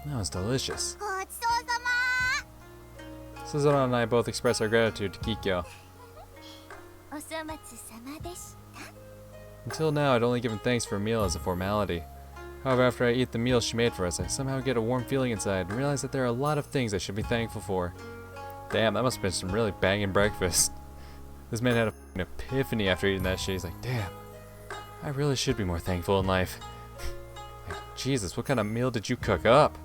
That was delicious. Suzuran and I both express our gratitude to Kikyo. Until now, I'd only given thanks for a meal as a formality. However, after I eat the meal she made for us, I somehow get a warm feeling inside and realize that there are a lot of things I should be thankful for. Damn, that must have been some really banging breakfast. This man had an epiphany after eating that shit. He's like, damn, I really should be more thankful in life. Like, Jesus, what kind of meal did you cook up?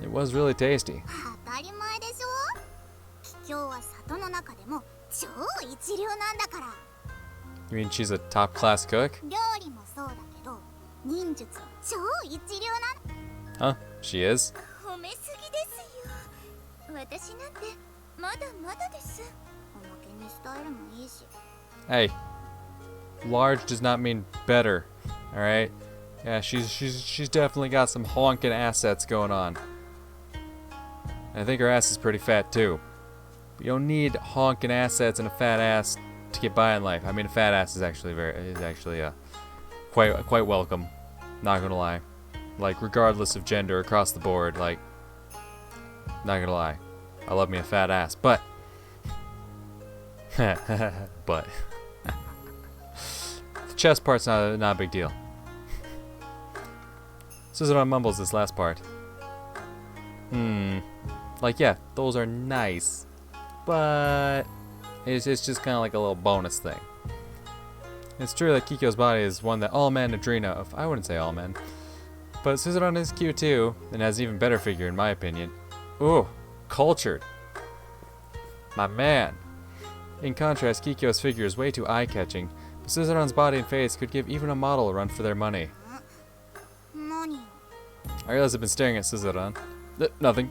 It was really tasty. You mean she's a top-class cook? Huh? She is? Hey, large does not mean better, alright? Yeah, she's definitely got some honking assets going on. And I think her ass is pretty fat too. But you don't need honking assets and a fat ass to get by in life. I mean, a fat ass is actually quite welcome. Not gonna lie. Like, regardless of gender, across the board, like, not gonna lie, I love me a fat ass, but but the chest part's not a big deal. Suzuran mumbles this last part. Like, yeah, those are nice, but it's just kind of like a little bonus thing. It's true that Kikyo's body is one that all men dream of. I wouldn't say all men. But Suzuran is cute too, and has an even better figure in my opinion. Ooh, cultured. My man. In contrast, Kikyo's figure is way too eye-catching, but Suzuran's body and face could give even a model a run for their money. I realize I've been staring at Suzuran. Nothing.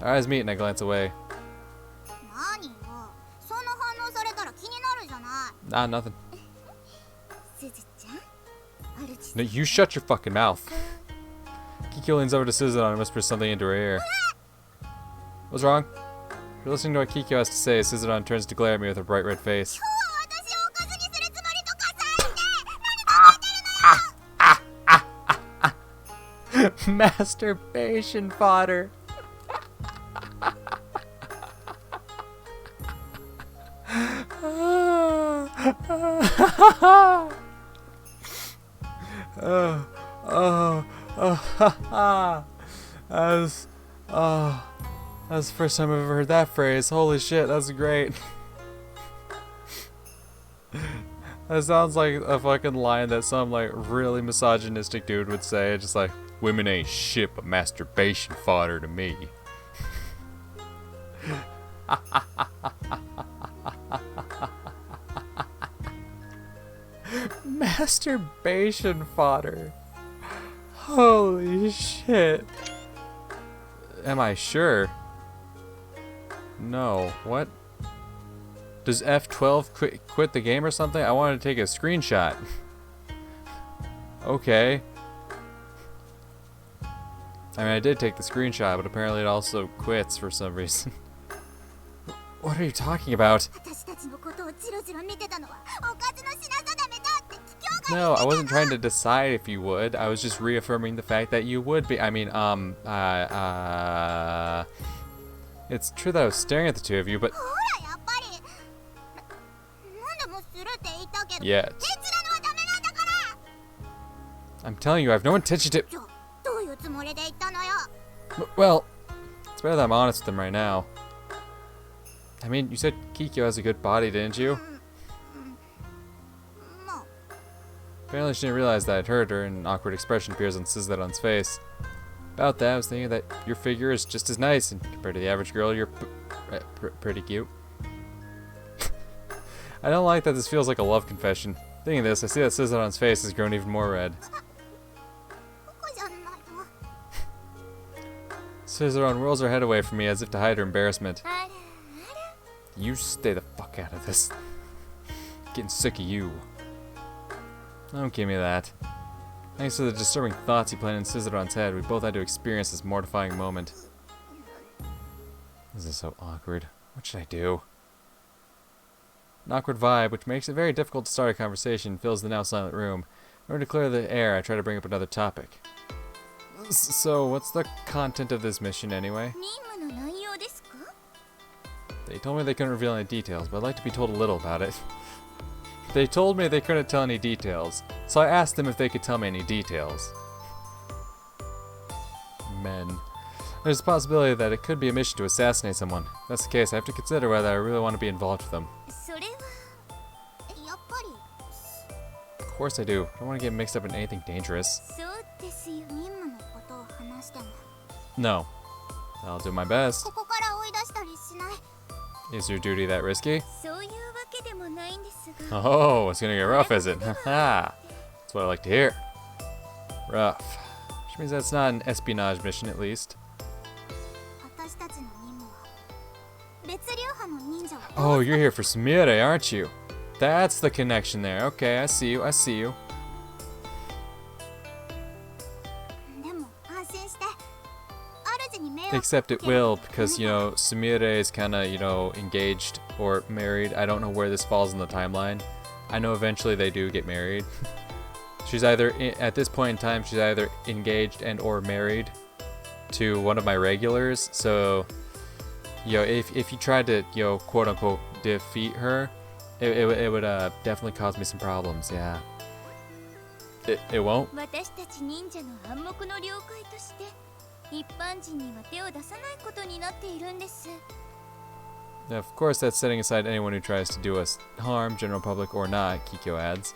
Our eyes meet and I glance away. Nah, nothing. No, you shut your fucking mouth. Kikyo leans over to Suzuran and whispers something into her ear. What's wrong? You're listening to what Kikyo has to say. Suzuran turns to glare at me with her bright red face. Masturbation fodder. That's the first time I've ever heard that phrase. Holy shit, that's great. That sounds like a fucking line that some like really misogynistic dude would say. Just like, women ain't shit but masturbation fodder to me. Masturbation fodder. Holy shit. Am I sure? No. What? Does F12 quit the game or something? I wanted to take a screenshot. Okay. I mean, I did take the screenshot, but apparently it also quits for some reason. What are you talking about? No, I wasn't trying to decide if you would. I was just reaffirming the fact that you would be. I mean, it's true that I was staring at the two of you, but... Yet. I'm telling you, I have no intention to... Well, it's better that I'm honest with them right now. I mean, you said Kikyo has a good body, didn't you? Apparently she didn't realize that I'd heard her, and an awkward expression appears on Suzuran's face. About that, I was thinking that your figure is just as nice, and compared to the average girl, you're pretty cute. I don't like that this feels like a love confession. Thinking this, I see that Suzuran's face has grown even more red. Suzuran whirls her head away from me as if to hide her embarrassment. You stay the fuck out of this. Getting sick of you. Don't give me that. Thanks to the disturbing thoughts he planted in Suzuran's head, we both had to experience this mortifying moment. This is so awkward. What should I do? An awkward vibe, which makes it very difficult to start a conversation, fills the now silent room. In order to clear the air, I try to bring up another topic. So, what's the content of this mission anyway? They told me they couldn't reveal any details, but I'd like to be told a little about it. They told me they couldn't tell any details, so I asked them if they could tell me any details. Men. There's a possibility that it could be a mission to assassinate someone. If that's the case, I have to consider whether I really want to be involved with them. Of course I do. I don't want to get mixed up in anything dangerous. No. I'll do my best. Is your duty that risky? Oh, it's gonna get rough, is it? Haha. That's what I like to hear. Rough. Which means that's not an espionage mission, at least. Oh, you're here for Sumire, aren't you? That's the connection there. Okay, I see you, I see you. Except it will, because, you know, Sumire is kind of, you know, engaged or married. I don't know where this falls in the timeline. I know eventually they do get married. She's either, at this point in time, she's either engaged and or married to one of my regulars. So, you know, if you tried to, you know, quote unquote defeat her, it would definitely cause me some problems, yeah. It won't? Of course, that's setting aside anyone who tries to do us harm, general public or not, Kikyo adds.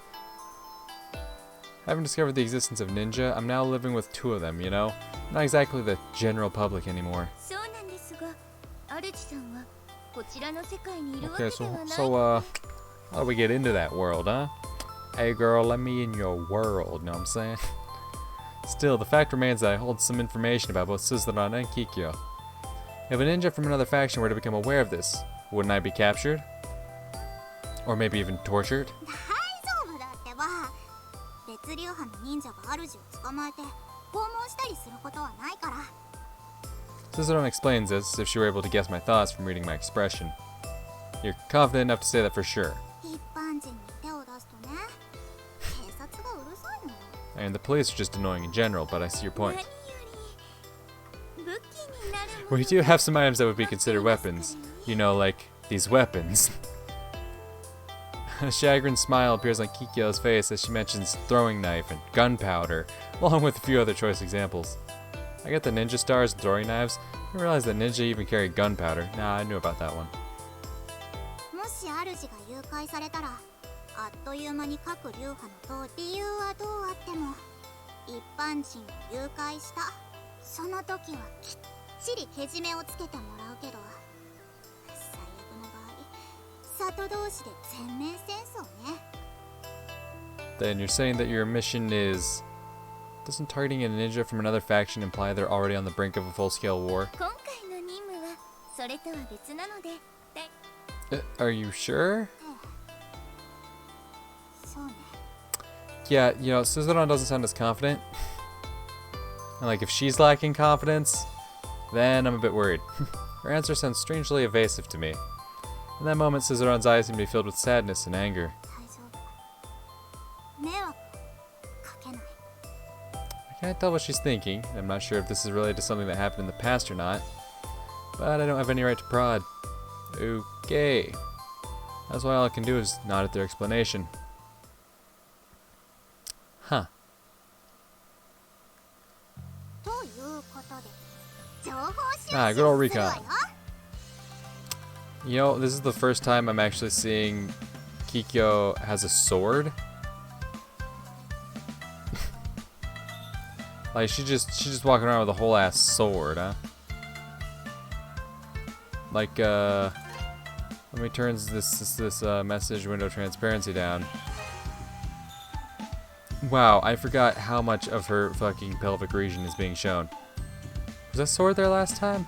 Having discovered the existence of ninja, I'm now living with two of them, you know? Not exactly the general public anymore. Okay, so how do we get into that world, huh? Hey girl, let me in your world, know what I'm saying? Still, the fact remains that I hold some information about both Suzuran and Kikyo. If a ninja from another faction were to become aware of this, wouldn't I be captured? Or maybe even tortured? Suzuran explains this as if she were able to guess my thoughts from reading my expression. You're confident enough to say that for sure. And the police are just annoying in general, but I see your point. We do have some items that would be considered weapons. You know, like these weapons. A chagrined smile appears on Kikyo's face as she mentions throwing knife and gunpowder, along with a few other choice examples. I get the ninja stars and throwing knives. I didn't realize that ninja even carried gunpowder. Nah, I knew about that one. Then you're saying that your mission is... Doesn't targeting a ninja from another faction imply they're already on the brink of a full-scale war? Are you sure? Yeah, you know, Suzuran doesn't sound as confident. And like, if she's lacking confidence, then I'm a bit worried. Her answer sounds strangely evasive to me. In that moment, Suzuran's eyes seem to be filled with sadness and anger. I can't tell what she's thinking. I'm not sure if this is related to something that happened in the past or not. But I don't have any right to prod. Okay. That's why all I can do is nod at their explanation. Huh. Ah, good old recon. You know, this is the first time I'm actually seeing Kikyo has a sword. Like she's just walking around with a whole ass sword, huh? Like let me turn this message window transparency down. Wow, I forgot how much of her fucking pelvic region is being shown. Was that sword there last time?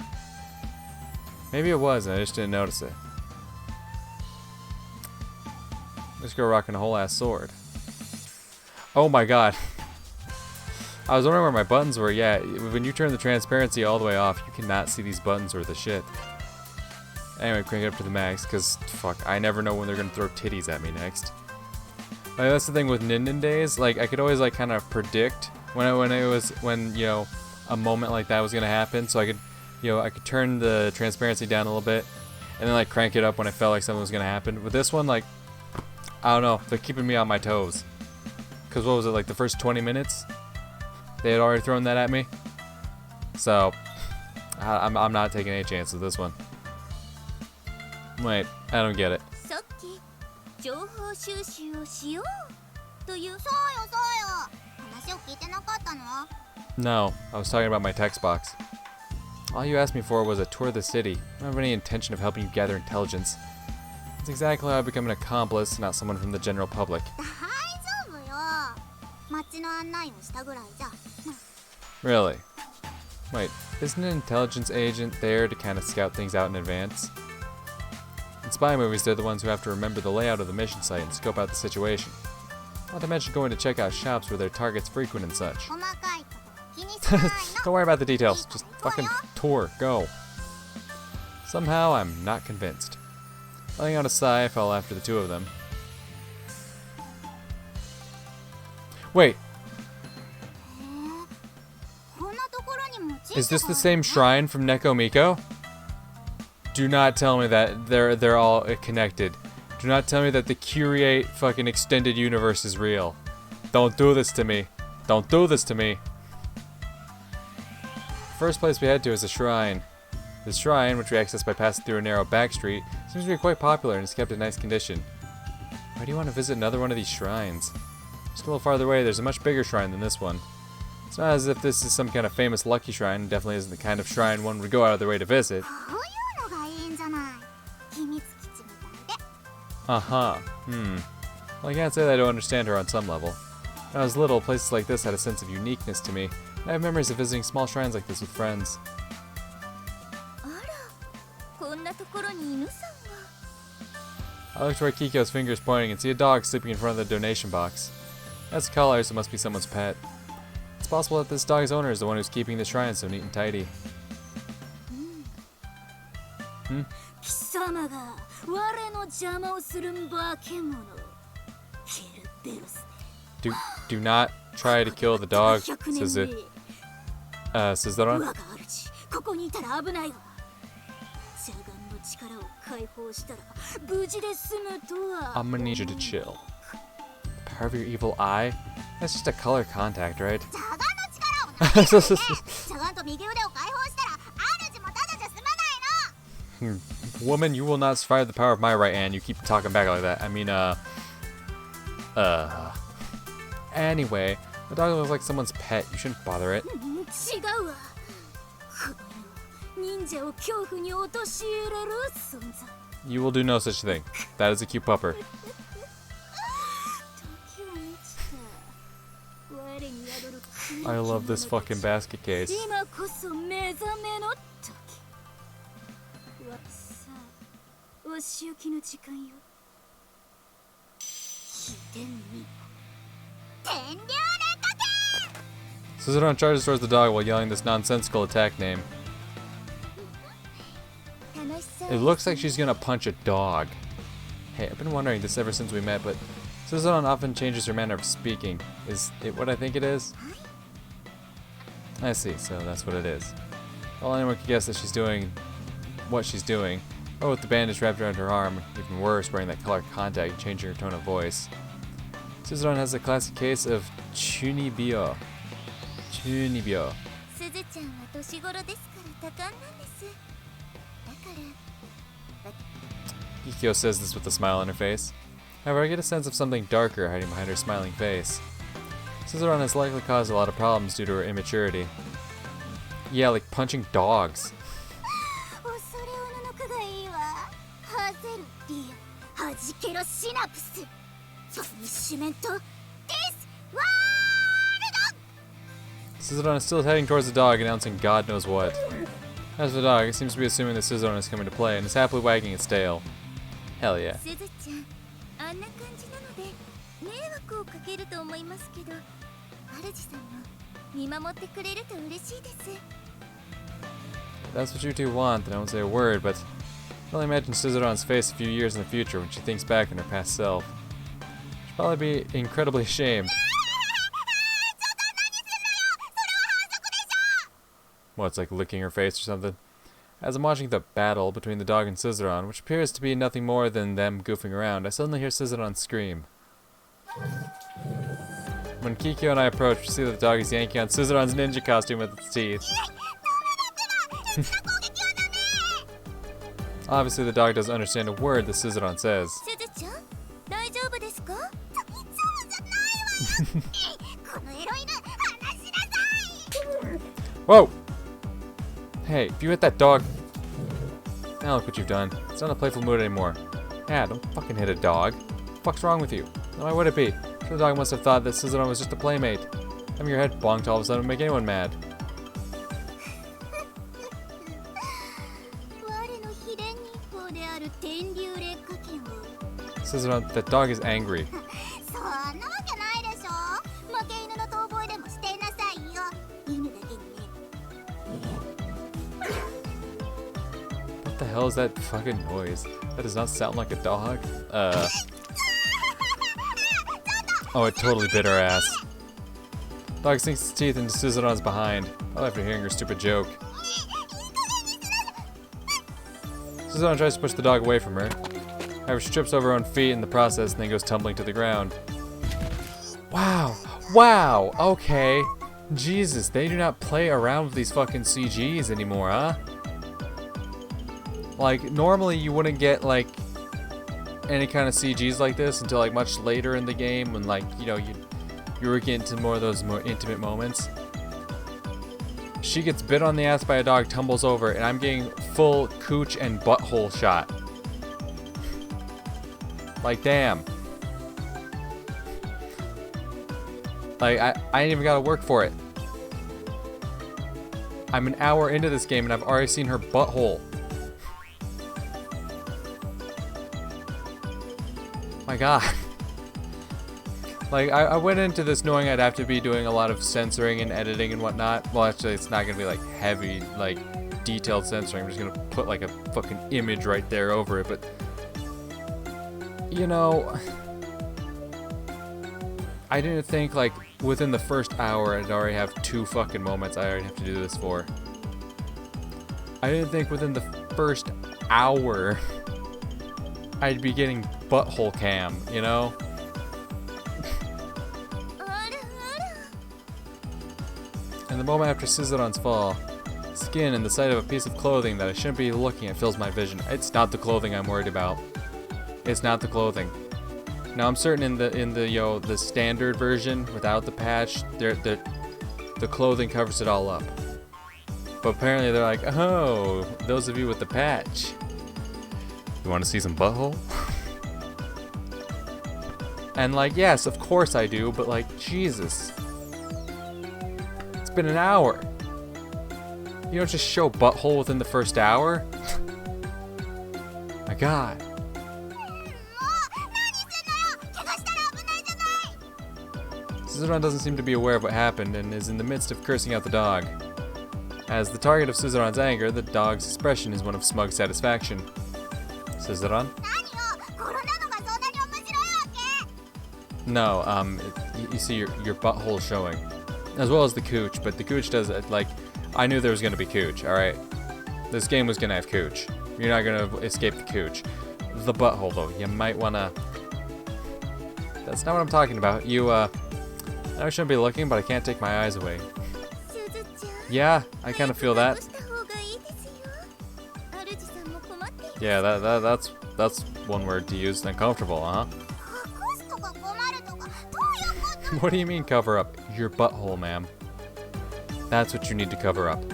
Maybe it was, and I just didn't notice it. This girl rocking a whole ass sword. Oh my god. I was wondering where my buttons were. Yeah, when you turn the transparency all the way off, you cannot see these buttons worth of shit. Anyway, crank it up to the max, because, fuck, I never know when they're going to throw titties at me next. Like, that's the thing with NinNinDays. Like, I could always like kind of predict when you know, a moment like that was gonna happen. So I could, you know, I could turn the transparency down a little bit, and then like crank it up when I felt like something was gonna happen. With this one, like, I don't know, they're keeping me on my toes. Cause what was it, like the first 20 minutes? They had already thrown that at me. So, I'm not taking any chances with this one. Wait, I don't get it. No, I was talking about my text box. All you asked me for was a tour of the city. I don't have any intention of helping you gather intelligence. That's exactly how I become an accomplice, not someone from the general public. Really? Wait, isn't an intelligence agent there to kind of scout things out in advance? In spy movies, they're the ones who have to remember the layout of the mission site and scope out the situation. Not to mention going to check out shops where their targets frequent and such. Don't worry about the details, just fucking tour, go. Somehow, I'm not convinced. Letting out a sigh, I fell after the two of them. Wait. Is this the same shrine from Nekomiko? Do not tell me that they're all connected. Do not tell me that the Curiate fucking extended universe is real. Don't do this to me. Don't do this to me. First place we head to is a shrine. This shrine, which we access by passing through a narrow back street, seems to be quite popular and is kept in nice condition. Why do you want to visit another one of these shrines? Just a little farther away, there's a much bigger shrine than this one. It's not as if this is some kind of famous lucky shrine. It definitely isn't the kind of shrine one would go out of their way to visit. Uh-huh. Well, I can't say that I don't understand her on some level. When I was little, places like this had a sense of uniqueness to me. And I have memories of visiting small shrines like this with friends. I looked where Kikyo's finger is pointing and see a dog sleeping in front of the donation box. That's a collar, so it must be someone's pet. It's possible that this dog's owner is the one who's keeping the shrine so neat and tidy. Do not try to kill the dog, says it. Suzuran? I'm gonna need you to chill. The power of your evil eye? That's just a color contact, right? Woman, you will not survive the power of my right hand. You keep talking back like that. I mean, Anyway, the dog looks like someone's pet. You shouldn't bother it. You will do no such thing. That is a cute pupper. I love this fucking basket case. Suzuran charges towards the dog while yelling this nonsensical attack name. It looks like she's gonna punch a dog. Hey, I've been wondering this ever since we met, but Suzuran often changes her manner of speaking. Is it what I think it is? I see, so that's what it is. Well, anyone could guess that she's doing what she's doing. Oh, with the bandage wrapped around her arm, even worse, wearing that color contact and changing her tone of voice. Suzuran has a classic case of chunibyo. Chunibyo. Kikyo says this with a smile on her face. However, I get a sense of something darker hiding behind her smiling face. Suzuran has likely caused a lot of problems due to her immaturity. Yeah, like punching dogs. Suzuran is still heading towards the dog, announcing God knows what. As for the dog, it seems to be assuming that Suzuran is coming to play and is happily wagging its tail. Hell yeah. If that's what you two want, then I won't say a word, but I can only imagine Suzuran's face a few years in the future when she thinks back on her past self. She'll Probably be incredibly ashamed. What, it's like licking her face or something? As I'm watching the battle between the dog and Scissoron, which appears to be nothing more than them goofing around, I suddenly hear Scissoron scream. When Kikyo and I approach, we see that the dog is yanking on Scissoron's ninja costume with its teeth. Obviously, the dog doesn't understand a word that Scissoron says. Whoa! Hey, if you hit that dog... Now look what you've done. It's not a playful mood anymore. Yeah, don't fucking hit a dog. What the fuck's wrong with you? Why would it be? The dog must have thought that Scissoron was just a playmate. Having your head bonked all of a sudden would make anyone mad. Scissoron, that dog is angry. What the hell is that fucking noise? That does not sound like a dog. Oh, it totally bit her ass. Dog sinks its teeth into Scissoron's behind. Probably after hearing her stupid joke. Scissoron tries to push the dog away from her. However, she trips over her own feet in the process and then goes tumbling to the ground. Wow. Wow. Okay. Jesus, they do not play around with these fucking CGs anymore, huh? Like, normally you wouldn't get, like, any kind of CGs like this until, like, much later in the game when, like, you know, you were getting to more of those more intimate moments. She gets bit on the ass by a dog, tumbles over, and I'm getting full cooch and butthole shot. Like, damn. Like, I ain't even gotta work for it. I'm an hour into this game and I've already seen her butthole. My god. Like, I went into this knowing I'd have to be doing a lot of censoring and editing and whatnot. Well, actually, it's not gonna be, like, heavy, like, detailed censoring. I'm just gonna put, like, a fucking image right there over it, but... You know... I didn't think, like, within the first hour I'd already have 2 fucking moments I already have to do this for. I didn't think within the first hour I'd be getting butthole cam, you know? And the moment after Scissoron's fall, skin and the sight of a piece of clothing that I shouldn't be looking at fills my vision. It's not the clothing I'm worried about. It's not the clothing. Now I'm certain in the standard version without the patch, the clothing covers it all up. But apparently they're like, oh, those of you with the patch, you want to see some butthole? And like, yes, of course I do, but like, Jesus. It's been an hour. You don't just show butthole within the first hour? My god. Scissoron doesn't seem to be aware of what happened and is in the midst of cursing out the dog. As the target of Scissoron's anger, the dog's expression is one of smug satisfaction. Scissoron? No, you see your butthole showing. As well as the cooch, but the cooch does it, like, I knew there was gonna be cooch, alright? This game was gonna have cooch. You're not gonna escape the cooch. The butthole, though, you might wanna... That's not what I'm talking about. I shouldn't be looking, but I can't take my eyes away. Yeah, I kind of feel that. Yeah, that's one word to use. Uncomfortable, huh? What do you mean cover up? Your butthole, ma'am. That's what you need to cover up.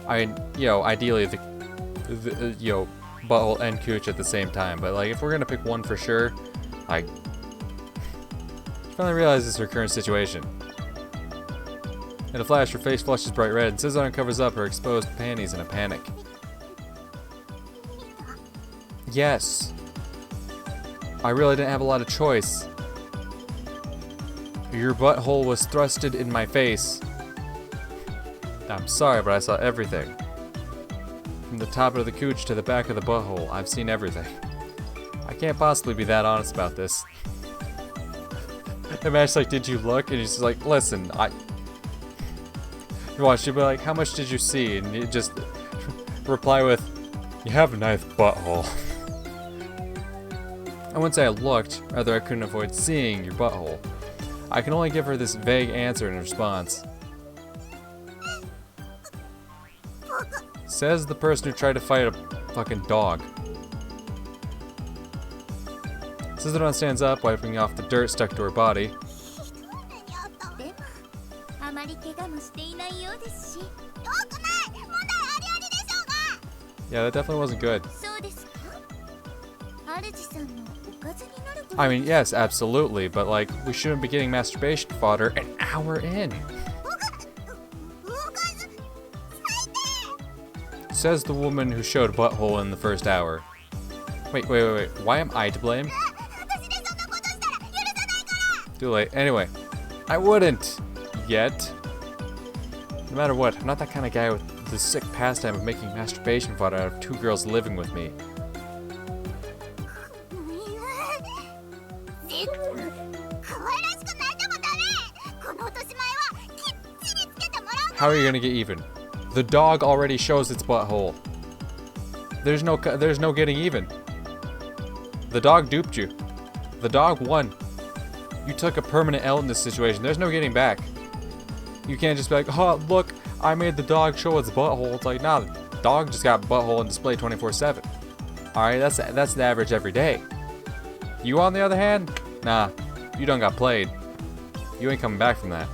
Ideally the butthole and cooch at the same time. But like, if we're gonna pick one for sure, like. Finally realizes her current situation. In a flash, her face flushes bright red, and Scissoron covers up her exposed panties in a panic. Yes. I really didn't have a lot of choice. Your butthole was thrusted in my face. I'm sorry, but I saw everything. From the top of the cooch to the back of the butthole, I've seen everything. I can't possibly be that honest about this. And Matt's like, did you look? And he's like, listen, you watch, she'll be like, how much did you see? And you just reply with, you have a nice butthole. I wouldn't say I looked, rather I couldn't avoid seeing your butthole. I can only give her this vague answer in response. Says the person who tried to fight a fucking dog. Suzuran stands up, wiping off the dirt stuck to her body. Yeah, that definitely wasn't good. I mean, yes, absolutely, but like, we shouldn't be getting masturbation fodder an hour in. Says the woman who showed butthole in the first hour. Wait, why am I to blame? Too late. Anyway, I wouldn't yet. No matter what, I'm not that kind of guy with the sick pastime of making masturbation fodder out of two girls living with me. How are you gonna get even? The dog already shows its butthole. There's no getting even. The dog duped you. The dog won. You took a permanent L in this situation. There's no getting back. You can't just be like, oh, look, I made the dog show its butthole. It's like, nah, the dog just got butthole on display 24/7. Alright, that's the average every day. You, on the other hand, nah, you done got played. You ain't coming back from that.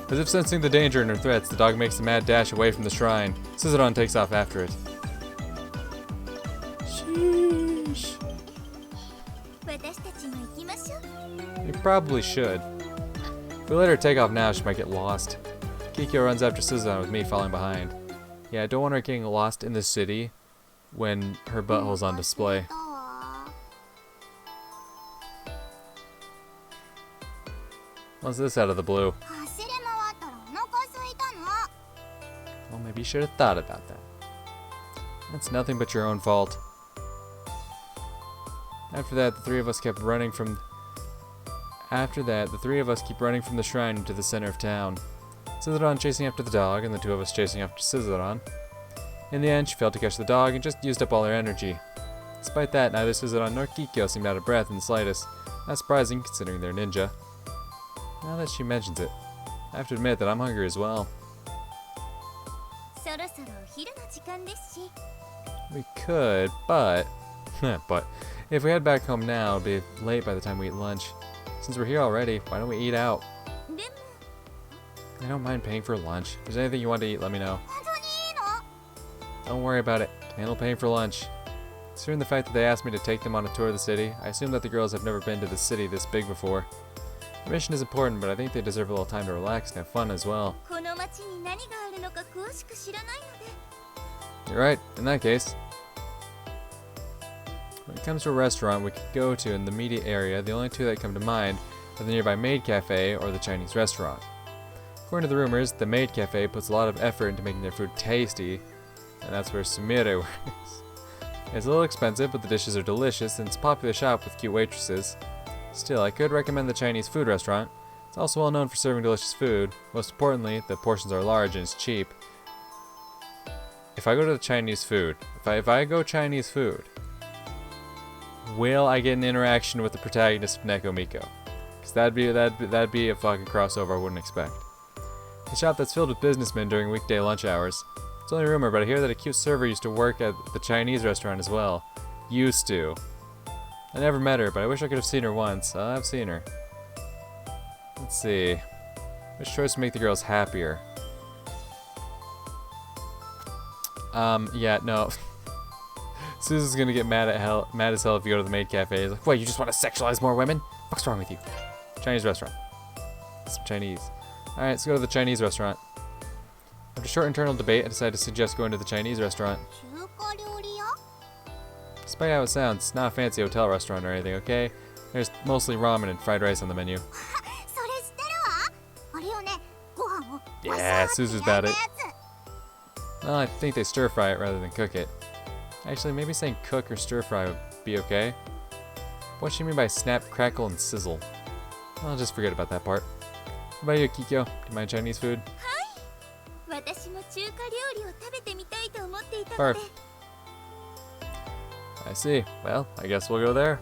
As if sensing the danger in her threats, the dog makes a mad dash away from the shrine. Suzuran takes off after it. Sheesh. We probably should. If we let her take off now, she might get lost. Kikyo runs after Suzuran with me following behind. Yeah, I don't want her getting lost in the city when her butthole's on display. What's this out of the blue? Well, maybe you should have thought about that. That's nothing but your own fault. After that, the three of us keep running from the shrine into the center of town. Suzuran chasing after the dog, and the two of us chasing after Suzuran. In the end, she failed to catch the dog and just used up all her energy. Despite that, neither Suzuran nor Kikyo seemed out of breath in the slightest. Not surprising, considering they're ninja. Now that she mentions it, I have to admit that I'm hungry as well. We could, but if we head back home now, it'll be late by the time we eat lunch. Since we're here already, why don't we eat out? I don't mind paying for lunch. If there's anything you want to eat, let me know. Don't worry about it. Handle paying for lunch. Considering the fact that they asked me to take them on a tour of the city, I assume that the girls have never been to the city this big before. The mission is important, but I think they deserve a little time to relax and have fun as well. You're right, in that case. When it comes to a restaurant we could go to in the immediate area, the only two that come to mind are the nearby Maid Cafe or the Chinese restaurant. According to the rumors, the Maid Cafe puts a lot of effort into making their food tasty, and that's where Sumire works. It's a little expensive, but the dishes are delicious, and it's a popular shop with cute waitresses. Still, I could recommend the Chinese food restaurant. It's also well known for serving delicious food. Most importantly, the portions are large and it's cheap. If I go to the Chinese food, if I go Chinese food, will I get an interaction with the protagonist of Neko Miko? Because that'd be a fucking crossover I wouldn't expect. A shop that's filled with businessmen during weekday lunch hours. It's only a rumor, but I hear that a cute server used to work at the Chinese restaurant as well. Used to. I never met her, but I wish I could have seen her once. I've seen her. Let's see. Which choice would make the girls happier? Yeah, no. Susan's gonna get mad as hell if you go to the Maid Cafe. He's like, what, you just want to sexualize more women? What's wrong with you? Chinese restaurant. Some Chinese. Alright, let's go to the Chinese restaurant. After short internal debate, I decided to suggest going to the Chinese restaurant. Despite how it sounds, it's not a fancy hotel restaurant or anything, okay? There's mostly ramen and fried rice on the menu. Yeah, Suzu's about it. Well, I think they stir fry it rather than cook it. Actually, maybe saying cook or stir fry would be okay. What should you mean by snap, crackle, and sizzle? I'll just forget about that part. What about you, Kikyo? Do you mind Chinese food? Barf. I see. Well, I guess we'll go there.